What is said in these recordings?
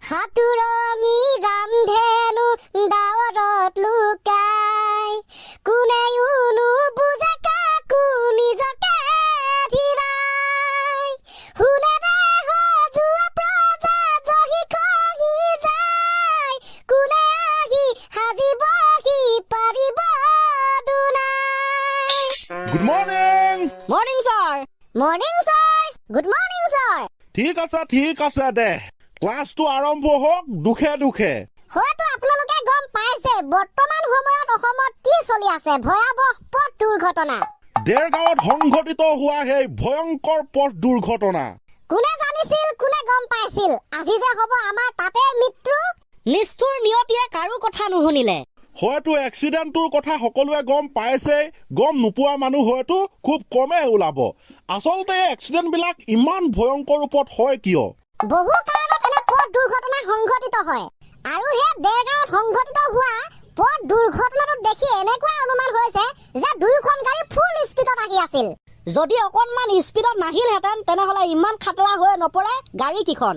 হাতুৰঙি ৰামধেনু ডাৱৰত লুকাই কোনেও নুবুজে কাকো নিজকে ধীৰাই শুনেৰে সজোৱা প্ৰজা জহি খহি যায় কোনে আহি সাজিবহি পাৰিব দুনাই। Good morning. Morning sir. Morning sir. Good morning sir. ঠিক আছে দে, ক্লাছটো আৰম্ভ হওক দুখে দুখে। হয়তো আপোনালোকে গম পাইছে বৰ্তমান সময়ত অসমত কি চলি আছে, ভয়াৱহ পথ দুৰ্ঘটনা। দেৰগাঁৱত সংঘটিত হোৱা সেই ভয়ংকৰ পথ দুৰ্ঘটনা কোনে জানিছিল, কোনে গম পাইছিল আজি যে হ'ব আমাৰ তাতে মৃত্যু? নিষ্ঠুৰ নিয়তিয়ে কাৰো কথা নুশুনিলে। হয়তো এক্সিডেণ্টটোৰ কথা সকলোৱে গম পাইছে, গম নোপোৱা মানুহ হয়তো খুব কমে ওলাব। আচলতে এক্সিডেণ্টবিলাক ইমান ভয়ংকৰ ৰূপত হয় কিয়? বহু কাৰণত এনে পথ দুৰ্ঘটনা সংঘটিত হয় আৰু সেই দেৰগাঁৱত সংঘটিত হোৱা পথ দুৰ্ঘটনাটো দেখি এনেকুৱা অনুমান হৈছে যে দুয়োখন গাড়ী ফুল স্পীডত আহি আছিল। যদি অকণমান স্পীডত নাহিলহেঁতেন তেনেহ'লে ইমান খাতৰা হৈ নপৰে গাড়ী কেইখন।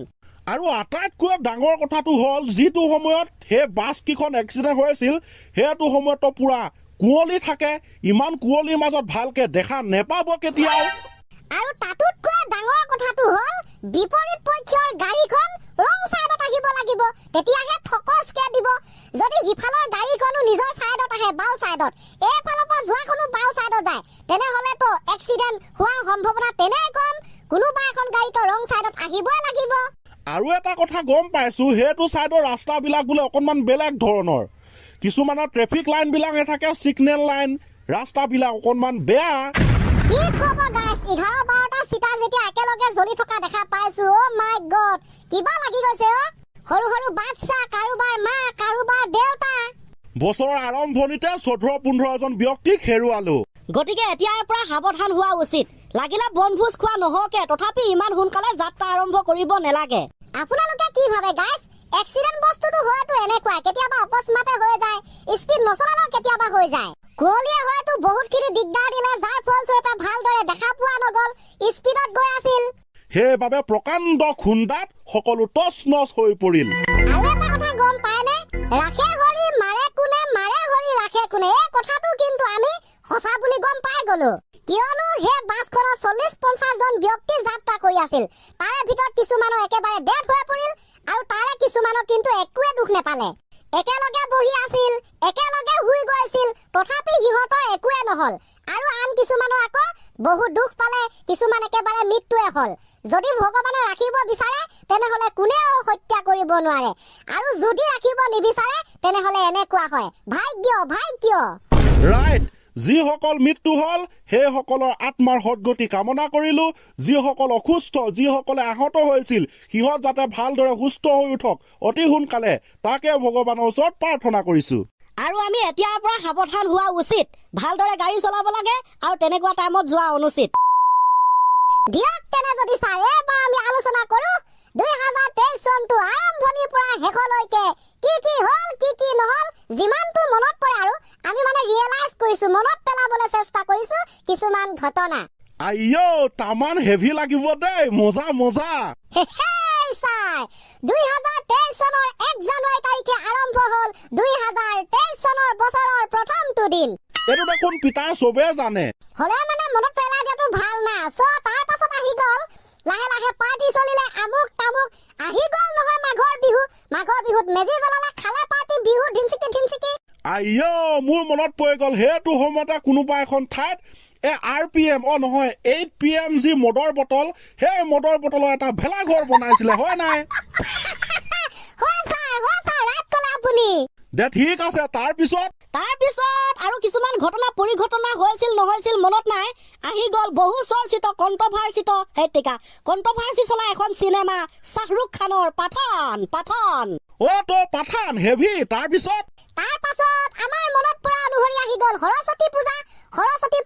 আৰু আটাইতকৈ ডাঙৰ কথাটো হ'ল যিটো সময়ত সেই বাছকেইখন এক্সিডেণ্ট হৈছিল সেইটো সময়তো পুৰা কুঁৱলী থাকে, ইমান কুঁৱলীৰ মাজত ভালকে দেখা নেপাব কেতিয়াও। আৰু তাতোতকৈ ডাঙৰ কথাটো হ'ল বিপৰীত পক্ষৰ গাড়ীখন ৰং চাইডত আহিব লাগিব, তেতিয়াহে থকচকে দিব। যদি সিফালৰ গাড়ীখনো নিজৰ চাইডত আহে বাওঁ চাইডত, এইফালৰ পৰা যোৱাখনো বাওঁ চাইডত যায়, তেনেহ'লেতো এক্সিডেণ্ট হোৱাৰ সম্ভাৱনা তেনেই কম। কোনোবা এখন গাড়ীতো ৰং চাইডত আহিবই লাগিব। আৰু এটা কথা গম পাইছো, সেইটো চাইডৰ ৰাস্তাবিলাক বোলে অকণমান বেলেগ ধৰণৰ। কিছুমানৰ ট্ৰেফিক লাইনবিলাকহে থাকে ছিগনেল লাইন, ৰাস্তাবিলাক অকণমান বেয়া। কি ক'ব গাইছ, 11-12টা চিটা যেতিয়া একেলগে জ্বলি থকা দেখা পাইছো, অ' মাই গড, কিবা লাগি গৈছে অ'। সৰু সৰু বাচ্চা, কাৰোবাৰ মা, কাৰোবাৰ দেউতা। বছৰৰ আৰম্ভণিতে 14-15জন ব্যক্তিক হেৰুৱালো। গতিকে এতিয়াৰ পৰা সাৱধান হোৱা উচিত। লাগিলে বনভোজ খোৱা নহওকে, তথাপি ইমান সোনকালে যাত্ৰা আৰম্ভ কৰিব নালাগে। আপোনালোকে কি ভাবে গাইছ? এক্সিডেণ্ট বস্তুটো হয়তো এনেকুৱা, কেতিয়াবা অকস্মাতে হৈ যায়, স্পীড নচলালেও কেতিয়াবা হৈ যায়। কুঁৱলীয়ে হয়তো বহুতখিনি দিগদাৰ দিলে, যাৰ ফলস্বৰূপে ভালদৰে দেখা পোৱা নগ'ল, স্পীডত গৈ আছিল। সেইবাবে প্ৰকাণ্ড খুন্দাত সকলো টচ নচ হৈ পৰিল। আৰু এটা কথা গম পায়নে? ৰাখে হৰি মাৰে কোনে, মাৰে হৰি ৰাখে কোনে, এই কথাটো কিন্তু আমি সঁচা বুলি গম পাই গলো। কিয়নো সেই বাছখনত 40-50 জন ব্যক্তি যাত্ৰা কৰি আছিল। তাৰে ভিতৰত কিছুমানৰ একেবাৰে ডেথ হৈ পৰিল আৰু তাৰে কিছুমানৰ কিন্তু একোৱে দুখ নেপালে। একেলগে বহি আছিল, একেলগে শুই গৈছিল, তথাপি সিহঁতৰ একোৱে নহল। আৰু আন কিছুমানৰ আকৌ বহু দুখ পালে, কিছুমান একেবাৰে মৃত্যুৱে হ'ল। যদি ভগৱানে ৰাখিব বিচাৰে তেনেহ'লে কোনেও হত্যা কৰিব নোৱাৰে, আৰু যদি ৰাখিব নিবিচাৰে তেনেহ'লে এনেকুৱা হয়। ভাগ্য। ৰাইট। যিসকল মৃত্যু হ'ল সেইসকলৰ আত্মাৰ সদগতি কামনা কৰিলো। যিসকল অসুস্থ, যিসকলে আহত হৈছিল, সিহঁত যাতে ভালদৰে সুস্থ হৈ উঠক অতি সোনকালে, তাকে ভগৱানৰ ওচৰত প্ৰাৰ্থনা কৰিছো। আৰু আমি এতিয়াৰ পৰা সাৱধান হোৱা উচিত। ভালদৰে গাড়ী চলাব লাগে আৰু তেনেকুৱা টাইমত যোৱা অনুচিত। দিয়ক তেনে যদি ছাৰ, এবাৰ আমি আলোচনা কৰো 2023 চনটো আৰম্ভণিৰ পৰা শেষলৈকে কি কি হ'ল, কি কি নহ'ল, যিমানটো মনত পৰে আৰু আমি মানে ৰিয়েলাইজ কৰিছো, মনত পেলাবলৈ চেষ্টা কৰিছো কিছুমান ঘটনা। আইঅ' তামান হেভি লাগিব দেই, মজা। ছাৰ, 2023 চনৰ 1 জানুৱাৰী তাৰিখে আৰম্ভ হ'ল 2023 চনৰ বছৰৰ প্ৰথমটো দিন। এইটো দেখোন পিতাই চবে জানে, হ'লে মানে মনত পেলাই দিয়াটো ভাল না। তাৰ পাছত আহি গ'ল লাহে লাহে পাৰ্টি চলিলে, আমুক তামুক আহি গ'ল নহয় মাঘৰ বিহু। মাঘৰ বিহুত মেজি জ্বলালে, খালে পাৰ্টি, বিহু ধিমচিকি। আইঅ' মোৰ মনত পৰি গ'ল, সেইটো সময়তে কোনোবা এখন ঠাইত RPM 8 PM যি মদৰ বটল, সেই মদৰ বটলৰ এটা ভেলাঘৰ বনাইছিলে, হয় নাই? হয় ছাৰ, ৰাইট ক'লে আপুনি। দে ঠিক আছে। তাৰপিছত আৰু কিছুমান পৰিঘটনা হৈছিল নহৈছিল মনত নাই। আহি গ'ল বহু চৰ্চিত কণ্ট্ৰভাৰ্চি চলা এখন চিনেমা, শ্বাহৰুখ খানৰ পাঠান। অ' তো পাঠান হেভি। তাৰপিছত আমাৰ মনত পৰা অনুসৰি আহি গ'ল সৰস্বতী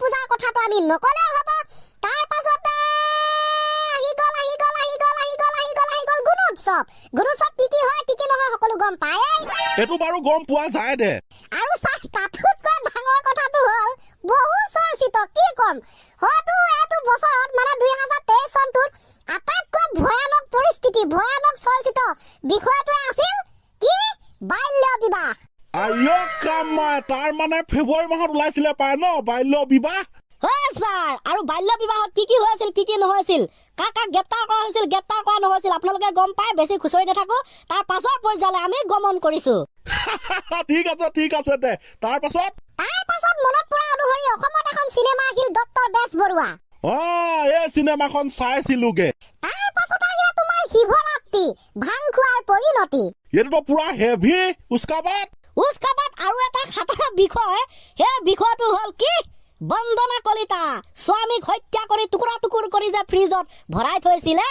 পূজাৰ কথাটো আমি নকলেও হ'ব। তাৰ পাছতে আহি গ'ল গুণোৎসৱ। কি হয় কি নহয় সকলো গম পায়। এইটো বাৰু গম পোৱা যায় দে। আৰু তাতোতকৈ ডাঙৰ কথাটো হ'ল বহু চৰ্চিত, কি কম, হয়তো এইটো বছৰত মানে 2023 চনটোত আটাইতকৈ ভয়ানক পৰিস্থিতি পৰিস্থিতি ভয়ানক চৰ্চিত বিষয়টোৱে আছিল কি বাল্য বিবাহ আইঅ কামাই তাৰ মানে ফেব্ৰুৱাৰী মাহত ওলাইছিলে পায় ন বাল্য বিবাহ হয় ছাৰ আৰু বাল্য বিবাহত কি হৈছিল কি নহৈছিল কাক গ্ৰেপ্তাৰ কৰা হৈছিল গ্ৰেপ্তাৰ কৰা নহৈছিল আপোনালোকে গম পাই বেছি খুচৰি নাথাকো তাৰ পাছৰ পৰ্যায়লৈ আমি গমন কৰিছো ঠিক আছে দে তাৰ পাছত মনত পৰা অনুসৰি অসমত এখন চিনেমা আহিল ডক্টৰ বেজবৰুৱা এই চিনেমাখন চাইছিলোগে তাৰ পাছত আহিলে তোমাৰ শিৱৰাত্ৰি ভাং খোৱাৰ পৰিণতি এইটোতো পুৰা হেভি উস্কাবাদ আৰু এটা খাটাৰ বিষয় সেই বিষয়টো হ'ল কি বন্দনা কলিতা স্বামীক হত্যা কৰি টুকুৰা টুকুৰ কৰি যে ফ্ৰিজত ভৰাই থৈছিলে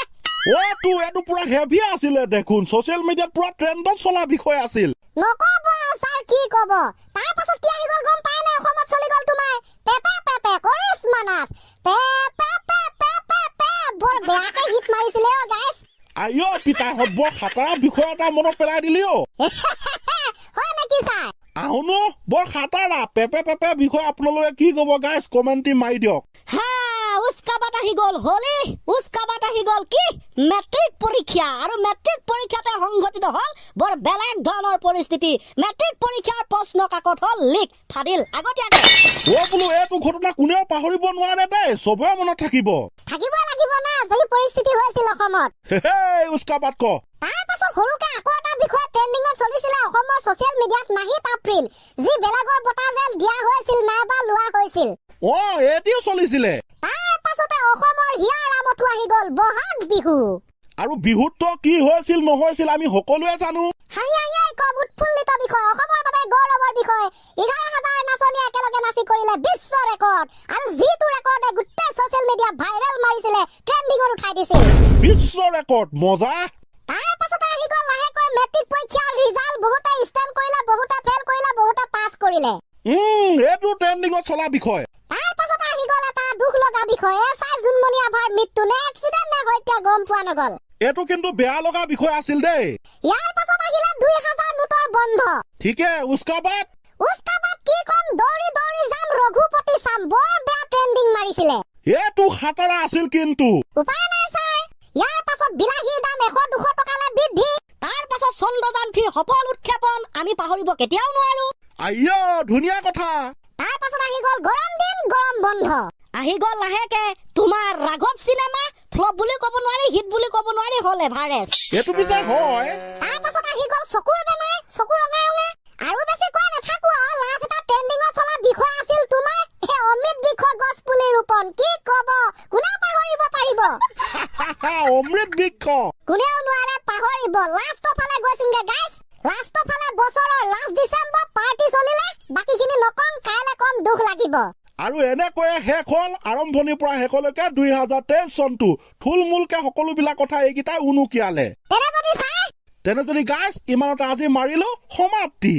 এইটো পুৰা হেভি আছিলে দেখোন ছচিয়েল মিডিয়াত পুৰা ট্ৰেণ্ডত চলা বিষয় আছিল নকব ছাৰ কি কব তাৰ পাছত কি আহি গ'ল গম পাই নাই অসমত চলি গ'ল তোমাৰ পেপে কৰিশ্মা নাথ পেপে বৰ বেয়াকে হিট মাৰিছিলে গাইছ আইঅ পিতাহঁত বৰ খাটাৰা বিষয় এটা মনত পেলাই দিলি হয় নেকি ছাৰ আহুনো বৰ খাটাৰা পেপে বিষয় আপোনালোকে কি কব গাইছ কমেণ্টি মাৰি দিয়ক উস্কাবাত আহি গ'ল হলি উস্কাবাত আহি গ'ল কি মেট্ৰিক পৰীক্ষা আৰু মেট্ৰিক পৰীক্ষাতে সংঘটিত হ'ল বৰ বেলেগ ধৰণৰ পৰিস্থিতি মেট্ৰিক পৰীক্ষাৰ প্ৰশ্ন কাকত হ'ল লিক ফাদিল আগতীয়াকে বোলো এইটো ঘটনা কোনেও পাহৰিব নোৱাৰে দেই চবৰে মনত থাকিব লাগিব না যি পৰিস্থিতি হৈছিল অসমত উস্কাবাত ক তাৰ পাছত সৰুকে আকৌ এটা বিষয় ট্ৰেণ্ডিঙত চলিছিলে অসমৰ ছচিয়েল মিডিয়াত নাহিদ আফ্ৰিন যি বেলেগৰ বঁটা যেন দিয়া হৈছিল নাইবা লোৱা হৈছিল এতিয়াও চলিছিলে তাৰ পাছতে অসমৰ হিয়াৰ আমঠু আহি গ'ল বহাগ বিহু আৰু বিহুত কি হৈছিল নহৈছিল আমি সকলোৱে জানো কম উৎফুল্লিত বিষয় অসমৰ বাবে গৌৰৱৰ বিষয় 11,000 নাচনীয়ে একেলগে নাচি কৰিলে বিশ্ব ৰেকৰ্ড আৰু যিটো ৰেকৰ্ডে গোটেই ছচিয়েল মিডিয়া ভাইৰেল মাৰিছিলে ট্ৰেণ্ডিঙত উঠাই দিছিল বিশ্ব ৰেকৰ্ড মজা তাৰ পাছতে আহি গ'ল লাহেকৈ মেট্ৰিক পৰীক্ষাৰ ৰিজাল্ট বহুতে ষ্টেণ্ড কৰিলে বহুতে ফেল কৰিলে বহুতে পাছ কৰিলে এইটো ট্ৰেণ্ডিঙত চলা বিষয় তাৰ পাছতে আহি গ'ল এটা দুখ লগা বিষয় এছাই জোনমণি আভাৰ মৃত্যু নে এক্সিডেণ্ট নে হত্যা গম পোৱা নগ'ল এইটো কিন্তু বেয়া লগা বিষয় আছিল দেই ইয়াৰ পাছত আহিলে 2,000 নোটৰ বন্ধ ঠিকে উস্কাবাত কি কম দৌৰি যাম ৰঘুপতি চাম বৰ বেয়া ট্ৰেণ্ডিং মাৰিছিলে এইটো খাটাৰা আছিল কিন্তু উপায় নাই ছাৰ ইয়াৰ পাছত বিলাহীৰ দাম 100-200 টকালৈ বৃদ্ধি তাৰ পাছত চন্দ্ৰযান 3 সফল উৎক্ষেপণ আমি পাহৰিব কেতিয়াও নোৱাৰো আইঅ ধুনীয়া কথা তাৰ পাছত আহি গ'ল গৰম দিন গৰম বন্ধ আহি গ'ল লাহেকে তোমাৰ ৰাঘৱ চিনেমা ফ্লপ বুলি ক'ব নোৱাৰি হিট বুলি ক'ব নোৱাৰি হ'ল এভাৰেষ্ট এইটো পিছে হয় তাৰ পাছত আহি গ'ল চকুৰ বেমাৰ চকু ৰঙা আৰু বেছি কৈ নাথাকো লাষ্ট এটা ট্ৰেণ্ডিঙত চলা বিষয় আছিল তোমাৰ অমৃত বৃক্ষ গছ পুলি ৰোপণ কি ক'ব কোনে পাহৰিব পাৰিব অমৃত বৃক্ষ কোনেও নোৱাৰে পাহৰিব লাষ্টৰ ফালে গৈছিলগে গাইছ লাষ্টৰ ফালে বছৰৰ লাষ্ট ডিচেম্বৰ পাৰ্টি চলিলে বাকীখিনি নকম কাইলৈ কম দুখ লাগিব আৰু এনেকৈয়ে শেষ হ'ল আৰম্ভণিৰ পৰা শেষলৈকে 2023 চনটো থুলমূলকে সকলোবিলাক কথা এইকেইটাই উনুকিয়ালে তেনে যদি গাইছ ইমানতে আজি মাৰিলো সমাপ্তি